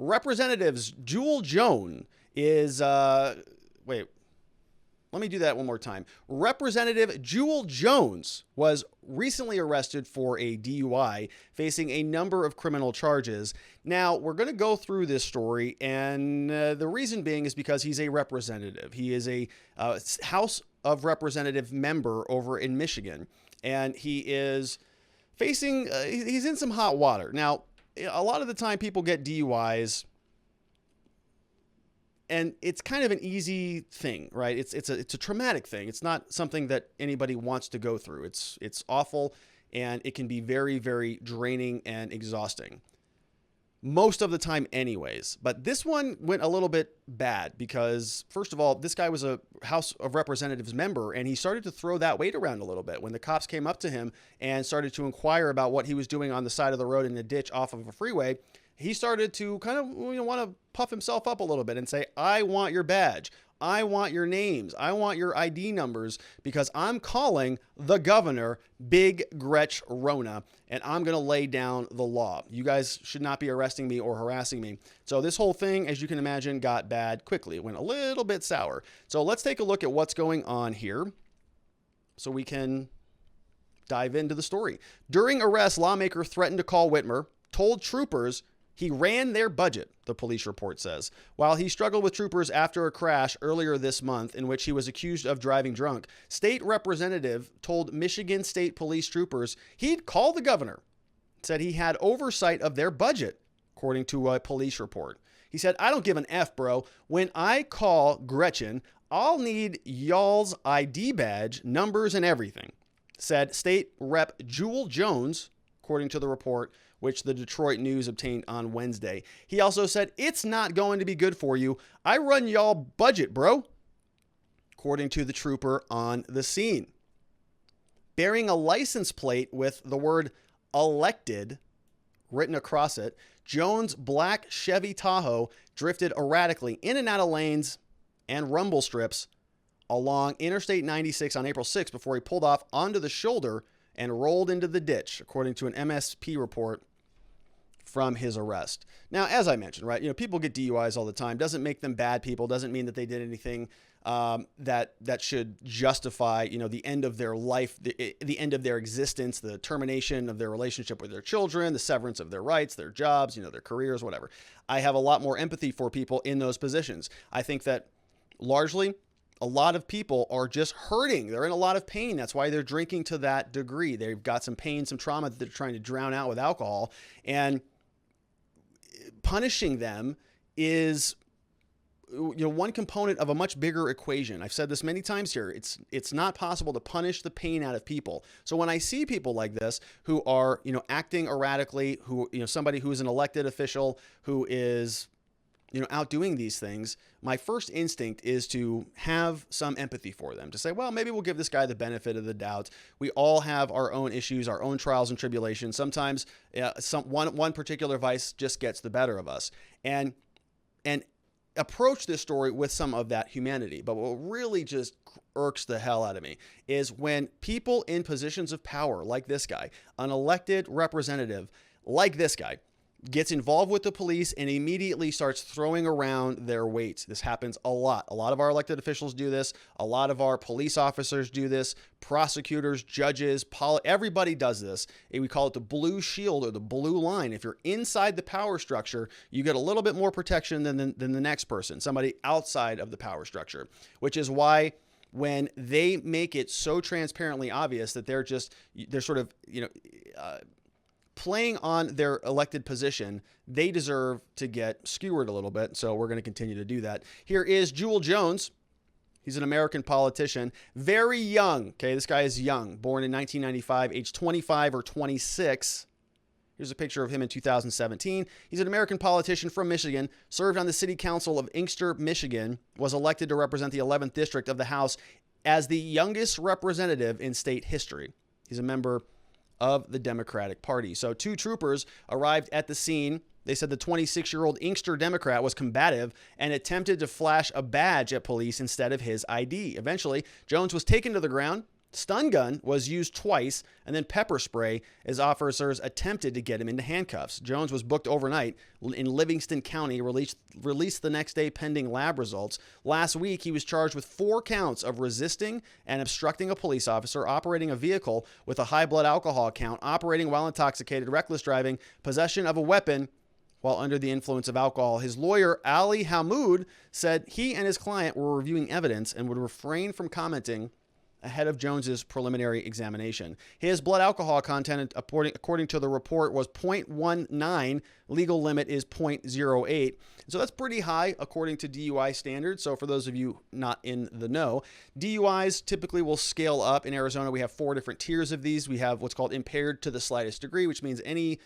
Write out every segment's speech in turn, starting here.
Representatives Jewell Jones is, wait, let me do that one more time. Representative Jewell Jones was recently arrested for a DUI, facing a number of criminal charges. Now, we're going to go through this story, and the reason being is because he's a representative. He is a House of Representative member over in Michigan, and he is facing, he's in some hot water. Now, a lot of the time people get DUIs, and it's kind of an easy thing, right? It's a traumatic thing. It's not something that anybody wants to go through. It's awful, and it can be very, very draining and exhausting. Most of the time anyways. But this one went a little bit bad because, first of all, this guy was a House of Representatives member, and he started to throw that weight around a little bit. When the cops came up to him and started to inquire about what he was doing on the side of the road in a ditch off of a freeway, he started to kind of want to puff himself up a little bit and say, I want your badge. I want your names. I want your ID numbers because I'm calling the governor, Big Gretch Rona, and I'm going to lay down the law. You guys should not be arresting me or harassing me. So this whole thing, as you can imagine, got bad quickly. It went a little bit sour. So let's take a look at what's going on here so we can dive into the story. During arrest, lawmaker threatened to call Whitmer, told troopers he ran their budget, the police report says. While he struggled with troopers after a crash earlier this month in which he was accused of driving drunk, state representative told Michigan State Police troopers he'd call the governor, said he had oversight of their budget, according to a police report. He said, I don't give an F, bro. When I call Gretchen, I'll need y'all's ID badge, numbers, and everything, said State Rep Jewell Jones, according to the report, which the Detroit News obtained on Wednesday. He also said, it's not going to be good for you. I run y'all budget, bro, according to the trooper on the scene. Bearing a license plate with the word elected written across it, Jones' black Chevy Tahoe drifted erratically in and out of lanes and rumble strips along Interstate 96 on April 6 before he pulled off onto the shoulder and rolled into the ditch, according to an MSP report from his arrest. Now, as I mentioned, right, people get DUIs all the time. Doesn't make them bad people. Doesn't mean that they did anything that should justify, the end of their life, the end of their existence, the termination of their relationship with their children, the severance of their rights, their jobs, their careers, whatever. I have a lot more empathy for people in those positions. I think that largely a lot of people are just hurting. They're in a lot of pain. That's why they're drinking to that degree. They've got some pain, some trauma that they're trying to drown out with alcohol, and punishing them is one component of a much bigger equation. I've said this many times here. It's not possible to punish the pain out of people. So when I see people like this who are, acting erratically, who, somebody who's an elected official who is, out doing these things, my first instinct is to have some empathy for them, to say, well, maybe we'll give this guy the benefit of the doubt. We all have our own issues, our own trials and tribulations. Sometimes one particular vice just gets the better of us, and approach this story with some of that humanity. But what really just irks the hell out of me is when people in positions of power, like this guy, an elected representative like this guy, gets involved with the police and immediately starts throwing around their weight. This happens a lot. A lot of our elected officials do this. A lot of our police officers do this. Prosecutors, judges, everybody does this. We call it the blue shield or the blue line. If you're inside the power structure, you get a little bit more protection than the next person, somebody outside of the power structure, which is why when they make it so transparently obvious that they're sort of, playing on their elected position, they deserve to get skewered a little bit. So we're going to continue to do that. Here is Jewell Jones. He's an American politician, very young. Okay, this guy is young, born in 1995, age 25 or 26. Here's a picture of him in 2017. He's an American politician from Michigan, served on the city council of Inkster, Michigan, was elected to represent the 11th district of the House as the youngest representative in state history. He's a member of the Democratic Party. So two troopers arrived at the scene. They said the 26-year-old Inkster Democrat was combative and attempted to flash a badge at police instead of his ID. Eventually, Jones was taken to the ground Stun gun was used twice, and then pepper spray as officers attempted to get him into handcuffs. Jones was booked overnight in Livingston County, released the next day pending lab results. Last week, he was charged with 4 counts of resisting and obstructing a police officer, operating a vehicle with a high blood alcohol count, operating while intoxicated, reckless driving, possession of a weapon while under the influence of alcohol. His lawyer, Ali Hamoud, said he and his client were reviewing evidence and would refrain from commenting ahead of Jones's preliminary examination. His blood alcohol content, according to the report, was 0.19. Legal limit is 0.08. So that's pretty high according to DUI standards. So for those of you not in the know, DUIs typically will scale up. In Arizona, we have 4 different tiers of these. We have what's called impaired to the slightest degree, which means any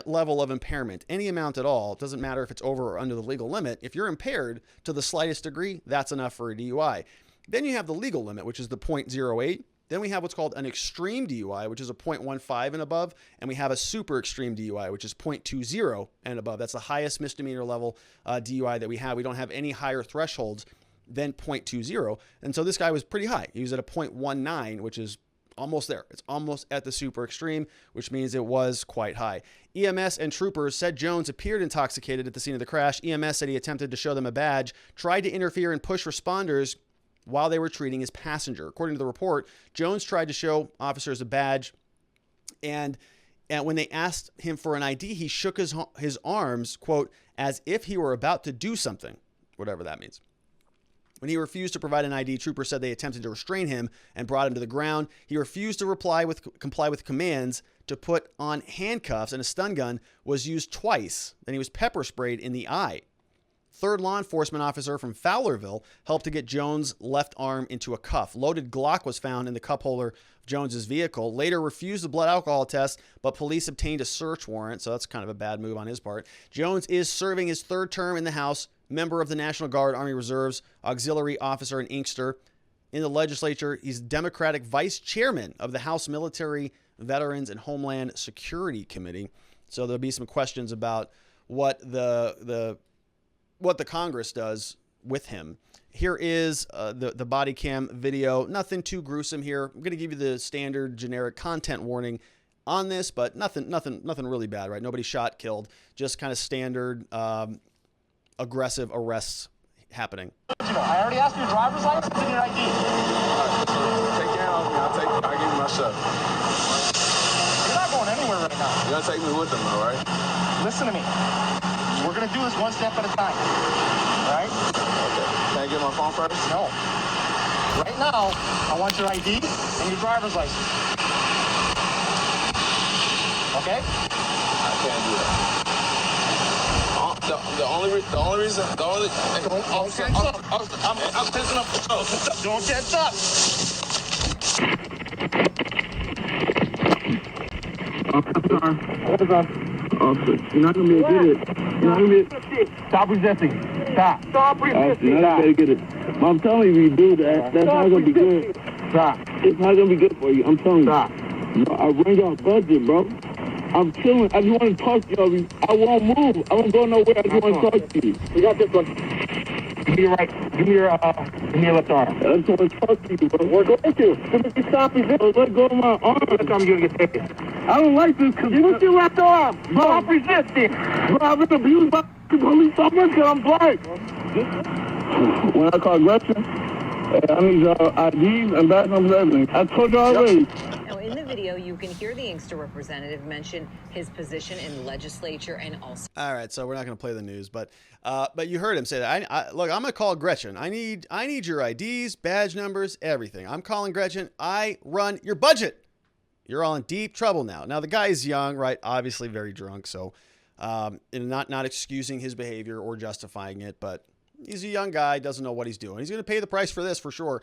level of impairment, any amount at all, it doesn't matter if it's over or under the legal limit. If you're impaired to the slightest degree, that's enough for a DUI. Then you have the legal limit, which is the 0.08. Then we have what's called an extreme DUI, which is a 0.15 and above. And we have a super extreme DUI, which is 0.20 and above. That's the highest misdemeanor level DUI that we have. We don't have any higher thresholds than 0.20. And so this guy was pretty high. He was at a 0.19, which is almost there. It's almost at the super extreme, which means it was quite high. EMS and troopers said Jones appeared intoxicated at the scene of the crash. EMS said he attempted to show them a badge, tried to interfere and push responders while they were treating his passenger. According to the report, Jones tried to show officers a badge, and when they asked him for an ID, he shook his arms, quote, as if he were about to do something, whatever that means. When he refused to provide an ID, troopers said they attempted to restrain him and brought him to the ground. He refused to comply with commands to put on handcuffs, and a stun gun was used twice. Then he was pepper sprayed in the eye. Third law enforcement officer from Fowlerville helped to get Jones' left arm into a cuff. Loaded Glock was found in the cup holder of Jones's vehicle. Later refused the blood alcohol test, but police obtained a search warrant, so that's kind of a bad move on his part. Jones is serving his 3rd term in the House, member of the National Guard, Army Reserves, auxiliary officer in Inkster. In the legislature, he's Democratic vice chairman of the House Military, Veterans, and Homeland Security Committee. So there'll be some questions about what the Congress does with him. Here is the body cam video. Nothing too gruesome here. I'm going to give you the standard generic content warning on this, but nothing really bad, right? Nobody shot, killed, just kind of standard aggressive arrests happening. I already asked for your driver's license and your ID. Take your hand off me. I'll give you my stuff. You're not going anywhere right now. You're going to take me with them, though, right? Listen to me. We're going to do this one step at a time. All right? Okay. Can I get my phone first? No. Right now, I want your ID and your driver's license. Okay? I can't do that. The only reason, I'm pissing up. Don't get up. You're not gonna be able to get it. You're not gonna be. Stop resisting. Stop resisting. You're not gonna get it. I'm telling you do that. That's not gonna be good. Stop. It's not gonna be good for you. I'm telling you. Stop. No, I run your budget, bro. I'm chilling. I just want to talk to you. I won't move. I won't go nowhere. I just want to talk to you. We got this one. Give me your right. Give me your left arm. I just want to talk to you, bro. We're going to. If you stop resisting, Let go of my arm. that's how I'm going to get taken. I don't like this because Give us your left arm. Bro. Stop resisting. Bro, I've been abused by the police so much because I'm black. When I call Gretchen, I need your IDs and badge numbers, everything. I told you already. Now, in the video, you can hear the Inkster representative mention his position in the legislature and also. All right, so we're not going to play the news, but you heard him say that. Look, I'm going to call Gretchen. I need your IDs, badge numbers, everything. I'm calling Gretchen. I run your budget. You're all in deep trouble now. Now the guy is young, right? Obviously very drunk, so not excusing his behavior or justifying it, but he's a young guy, doesn't know what he's doing. He's going to pay the price for this for sure.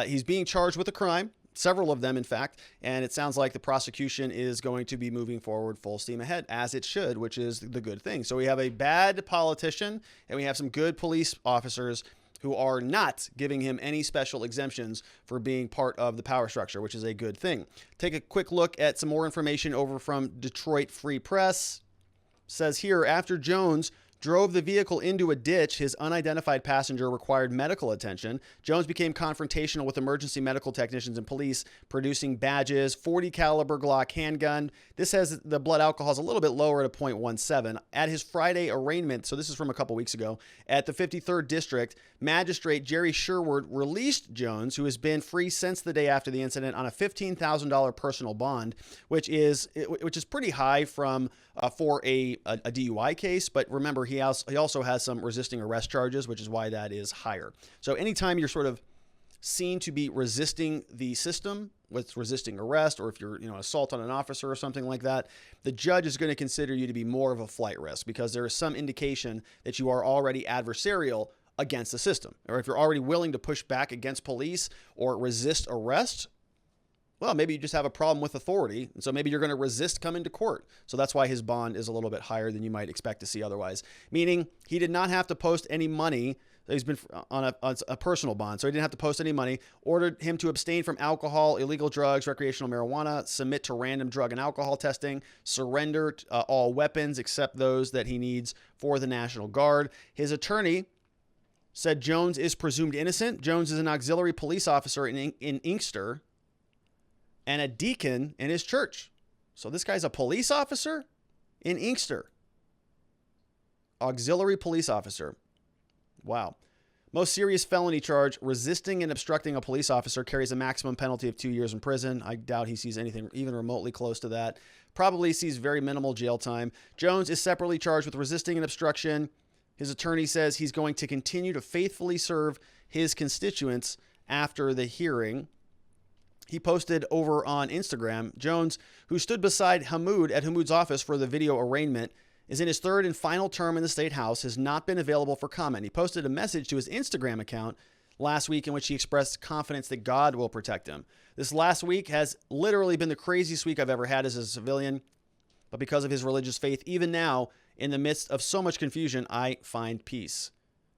He's being charged with a crime. Several of them, in fact, and it sounds like the prosecution is going to be moving forward full steam ahead, as it should, which is the good thing. So we have a bad politician, and we have some good police officers who are not giving him any special exemptions for being part of the power structure, which is a good thing. Take a quick look at some more information over from Detroit Free Press. It says here, after Jones drove the vehicle into a ditch. His unidentified passenger required medical attention. Jones became confrontational with emergency medical technicians and police, producing badges, .40 caliber Glock handgun. This has the blood alcohol is a little bit lower at a 0.17. At his Friday arraignment, so this is from a couple weeks ago, at the 53rd District, Magistrate Jerry Sherwood released Jones, who has been free since the day after the incident, on a $15,000 personal bond, which is pretty high for a DUI case. But remember, he also has some resisting arrest charges, which is why that is higher. So anytime you're sort of seen to be resisting the system with resisting arrest, or if you're, assault on an officer or something like that, the judge is going to consider you to be more of a flight risk because there is some indication that you are already adversarial against the system. Or if you're already willing to push back against police or resist arrest, well, maybe you just have a problem with authority. And so maybe you're going to resist coming to court. So that's why his bond is a little bit higher than you might expect to see otherwise. Meaning he did not have to post any money. He's been on a personal bond, so he didn't have to post any money. Ordered him to abstain from alcohol, illegal drugs, recreational marijuana, submit to random drug and alcohol testing, surrender all weapons except those that he needs for the National Guard. His attorney said Jones is presumed innocent. Jones is an auxiliary police officer in Inkster and a deacon in his church. So this guy's a police officer in Inkster. Auxiliary police officer. Wow. Most serious felony charge, resisting and obstructing a police officer, carries a maximum penalty of 2 years in prison. I doubt he sees anything even remotely close to that. Probably sees very minimal jail time. Jones is separately charged with resisting and obstruction. His attorney says he's going to continue to faithfully serve his constituents after the hearing. He posted over on Instagram, Jones, who stood beside Hamoud at Hamoud's office for the video arraignment, is in his third and final term in the state house, has not been available for comment. He posted a message to his Instagram account last week in which he expressed confidence that God will protect him. This last week has literally been the craziest week I've ever had as a civilian, but because of his religious faith, even now, in the midst of so much confusion, I find peace.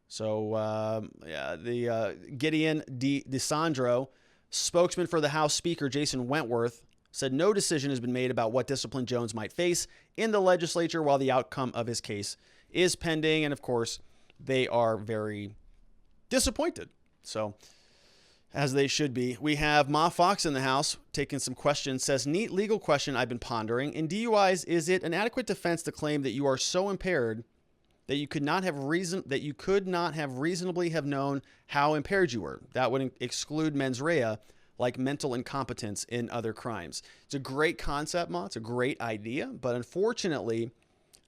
So, Gideon DeSandro, spokesman for the House Speaker Jason Wentworth, said no decision has been made about what discipline Jones might face in the legislature while the outcome of his case is pending. And of course, they are very disappointed. So, as they should be. We have Ma Fox in the house taking some questions. Says, neat legal question I've been pondering. In DUIs, is it an adequate defense to claim that you are so impaired that you could not have reasonably have known how impaired you were? That would exclude mens rea, like mental incompetence in other crimes. It's a great concept, Ma. It's a great idea, but unfortunately,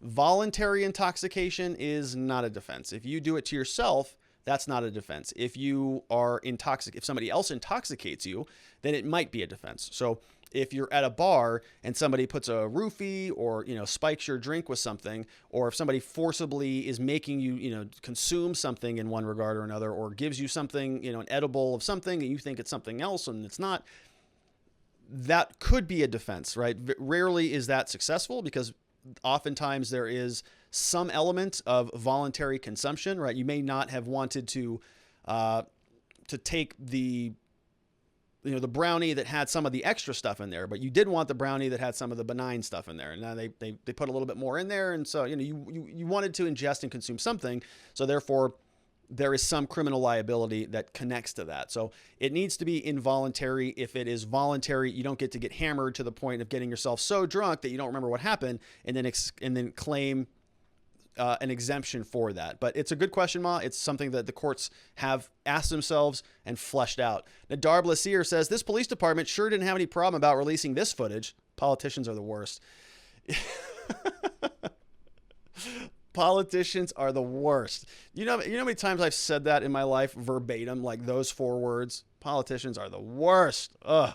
voluntary intoxication is not a defense. If you do it to yourself, that's not a defense. If you are if somebody else intoxicates you, then it might be a defense. So if you're at a bar and somebody puts a roofie or, spikes your drink with something, or if somebody forcibly is making you, consume something in one regard or another, or gives you something, an edible of something and you think it's something else and it's not, that could be a defense, right? Rarely is that successful because oftentimes there is some element of voluntary consumption, right? You may not have wanted to take the brownie that had some of the extra stuff in there, but you did want the brownie that had some of the benign stuff in there. And now they put a little bit more in there. And so, you wanted to ingest and consume something. So therefore there is some criminal liability that connects to that. So it needs to be involuntary. If it is voluntary, you don't get to get hammered to the point of getting yourself so drunk that you don't remember what happened and then claim an exemption for that. But it's a good question, Ma. It's something that the courts have asked themselves and fleshed out. Nadar Blasier says, this police department sure didn't have any problem about releasing this footage. Politicians are the worst. Politicians are the worst. You know how many times I've said that in my life verbatim, like those 4 words? Politicians are the worst. Ugh,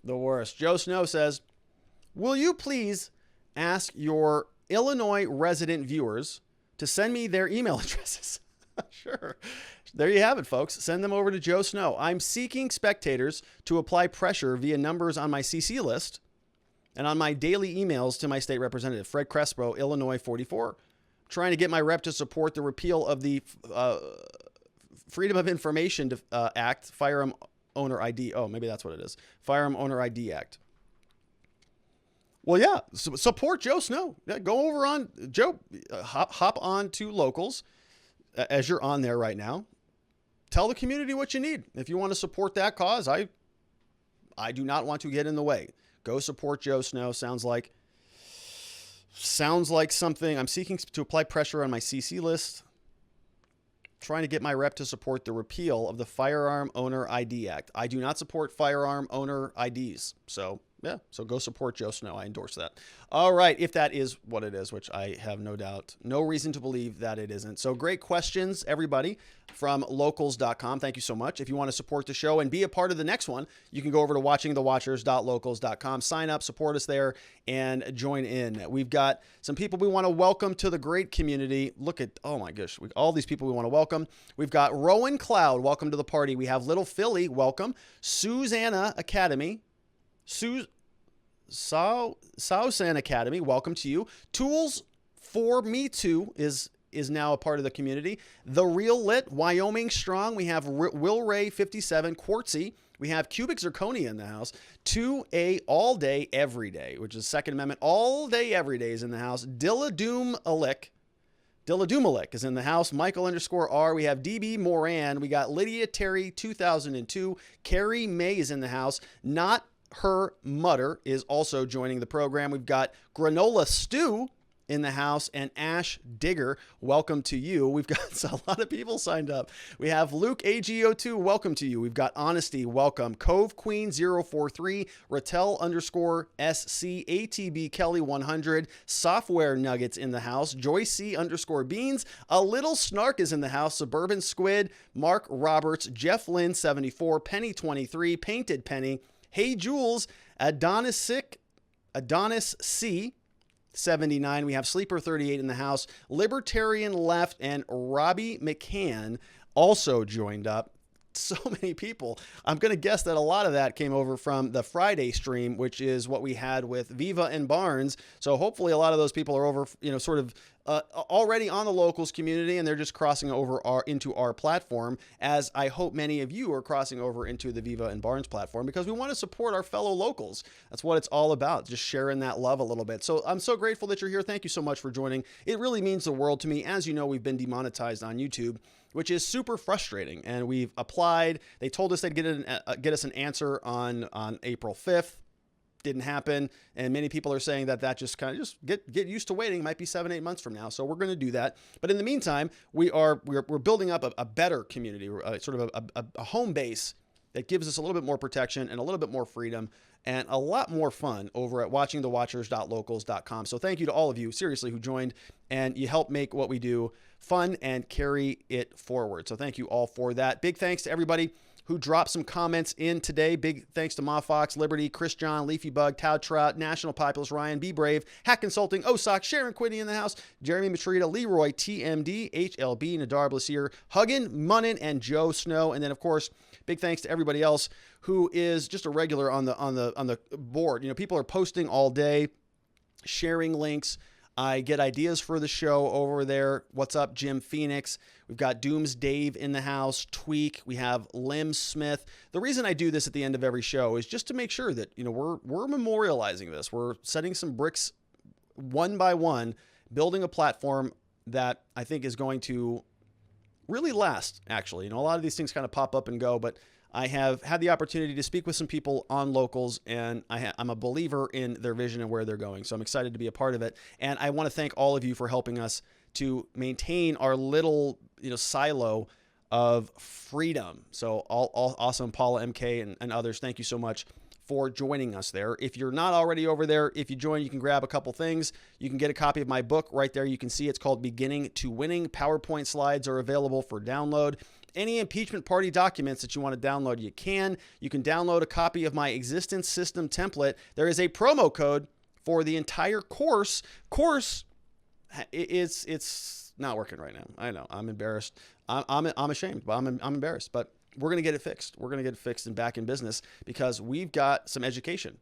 the worst. Joe Snow says, will you please ask your Illinois resident viewers to send me their email addresses? Sure. There you have it, folks. Send them over to Joe Snow. I'm seeking spectators to apply pressure via numbers on my CC list and on my daily emails to my state representative, Fred Crespo, Illinois 44. Trying to get my rep to support the repeal of the Freedom of Information Act, Firearm Owner ID. Oh, maybe that's what it is. Firearm Owner ID Act. Well, yeah, support Joe Snow. Yeah, go over on Joe, hop on to Locals as you're on there right now. Tell the community what you need. If you want to support that cause, I do not want to get in the way. Go support Joe Snow. Sounds like something. I'm seeking to apply pressure on my CC list, trying to get my rep to support the repeal of the Firearm Owner ID Act. I do not support firearm owner IDs. So yeah, so go support Joe Snow. I endorse that. All right, if that is what it is, which I have no doubt, no reason to believe that it isn't. So great questions, everybody, from locals.com. Thank you so much. If you want to support the show and be a part of the next one, you can go over to watchingthewatchers.locals.com, sign up, support us there, and join in. We've got some people we want to welcome to the great community. Look at, oh my gosh, all these people we want to welcome. We've got Rowan Cloud, welcome to the party. We have Little Philly, welcome. Susanna Academy. Sausan Academy, welcome to you. Tools for Me Too is now a part of the community. The Real Lit, Wyoming Strong. We have Will Ray 57, Quartzy. We have Cubic Zirconia in the house. 2A All Day Every Day, which is Second Amendment. All Day Every Day is in the house. Dilladoom Alik is in the house. Michael _R. We have DB Moran. We got Lydia Terry 2002. Carrie May is in the house. Not Her Mutter is also joining the program. We've got Granola Stew in the house and Ash Digger. Welcome to you. We've got a lot of people signed up. We have Luke AGO2. Welcome to you. We've got Honesty. Welcome. Cove Queen 043. Rattel _SC. ATB Kelly 100. Software Nuggets in the house. Joyce C _Beans. A Little Snark is in the house. Suburban Squid. Mark Roberts. Jeff Lynn 74. Penny 23. Painted Penny. Hey Jules, Adonis C 79. We have Sleeper 38 in the house. Libertarian Left and Robbie McCann also joined up. So many people. I'm going to guess that a lot of that came over from the Friday stream, which is what we had with Viva and Barnes. So hopefully a lot of those people are over, sort of already on the Locals community, and they're just crossing over into our platform, as I hope many of you are crossing over into the Viva and Barnes platform, because we want to support our fellow locals. That's what it's all about, just sharing that love a little bit. So I'm so grateful that you're here. Thank you so much for joining. It really means the world to me. As you know, we've been demonetized on YouTube, which is super frustrating. And we've applied. They told us they'd get us an answer on April 5th. Didn't happen. And many people are saying that just kind of just get used to waiting. It might be 7-8 months from now. So we're going to do that. But in the meantime, we're building up a better community, sort of a home base that gives us a little bit more protection and a little bit more freedom and a lot more fun over at watchingthewatchers.locals.com. So thank you to all of you, seriously, who joined, and you help make what we do fun and carry it forward. So thank you all for that. Big thanks to everybody who dropped some comments in today. Big thanks to Ma Fox, Liberty, Chris John, Leafy Bug, Tao Trout, National Populist, Ryan, Be Brave, Hack Consulting, Osak, Sharon Quiddy in the house, Jeremy Matrita, Leroy, TMD, HLB, Nadar Blasier, Huggin, Munnin, and Joe Snow. And then, of course, big thanks to everybody else who is just a regular on the board. People are posting all day, sharing links. I get ideas for the show over there. What's up, Jim Phoenix? We've got Dooms Dave in the house, Tweak. We have Lim Smith. The reason I do this at the end of every show is just to make sure that, we're memorializing this. We're setting some bricks one by one, building a platform that I think is going to really last, actually. A lot of these things kind of pop up and go, but I have had the opportunity to speak with some people on Locals, and I'm a believer in their vision and where they're going. So I'm excited to be a part of it. And I want to thank all of you for helping us to maintain our little, silo of freedom. So all awesome, Paula MK and others, thank you so much for joining us there. If you're not already over there, if you join, you can grab a couple things. You can get a copy of my book right there. You can see it's called Beginning to Winning. PowerPoint slides are available for download. Any impeachment party documents that you want to download, you can. You can download a copy of my existence system template. There is a promo code for the entire course. It's not working right now. I know. I'm embarrassed. I'm ashamed, but I'm embarrassed. But we're going to get it fixed. We're going to get it fixed and back in business, because we've got some education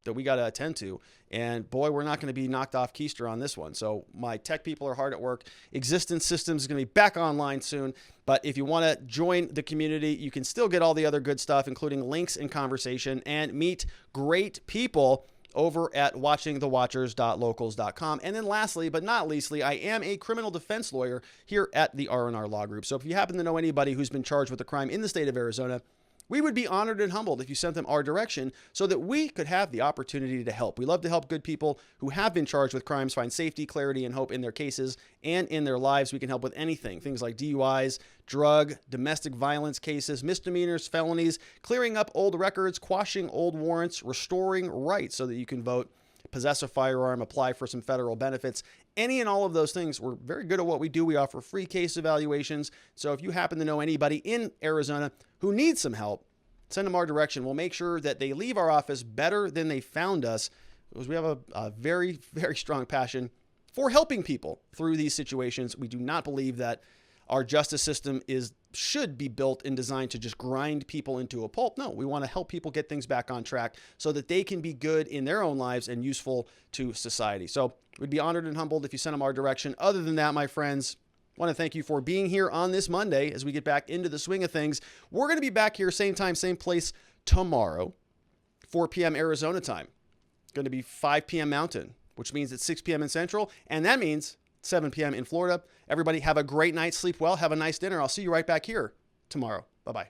that we got to attend to. And boy, we're not going to be knocked off keister on this one. So my tech people are hard at work. Existence Systems is going to be back online soon. But if you want to join the community, you can still get all the other good stuff, including links and conversation, and meet great people over at watchingthewatchers.locals.com. And then lastly, but not leastly, I am a criminal defense lawyer here at the R&R Law Group. So if you happen to know anybody who's been charged with a crime in the state of Arizona, we would be honored and humbled if you sent them our direction so that we could have the opportunity to help. We love to help good people who have been charged with crimes find safety, clarity, and hope in their cases and in their lives. We can help with anything, things like DUIs, drug, domestic violence cases, misdemeanors, felonies, clearing up old records, quashing old warrants, restoring rights so that you can vote, possess a firearm, apply for some federal benefits. Any and all of those things, we're very good at what we do. We offer free case evaluations. So if you happen to know anybody in Arizona who needs some help, send them our direction. We'll make sure that they leave our office better than they found us, because we have a very, very strong passion for helping people through these situations. We do not believe that our justice system should be built and designed to just grind people into a pulp. No, we want to help people get things back on track so that they can be good in their own lives and useful to society. So we'd be honored and humbled if you sent them our direction. Other than that, my friends, I want to thank you for being here on this Monday as we get back into the swing of things. We're going to be back here same time, same place tomorrow, 4 p.m. Arizona time. It's going to be 5 p.m. Mountain, which means it's 6 p.m. in Central, and that means 7 p.m. in Florida. Everybody have a great night, sleep well, have a nice dinner. I'll see you right back here tomorrow. Bye-bye.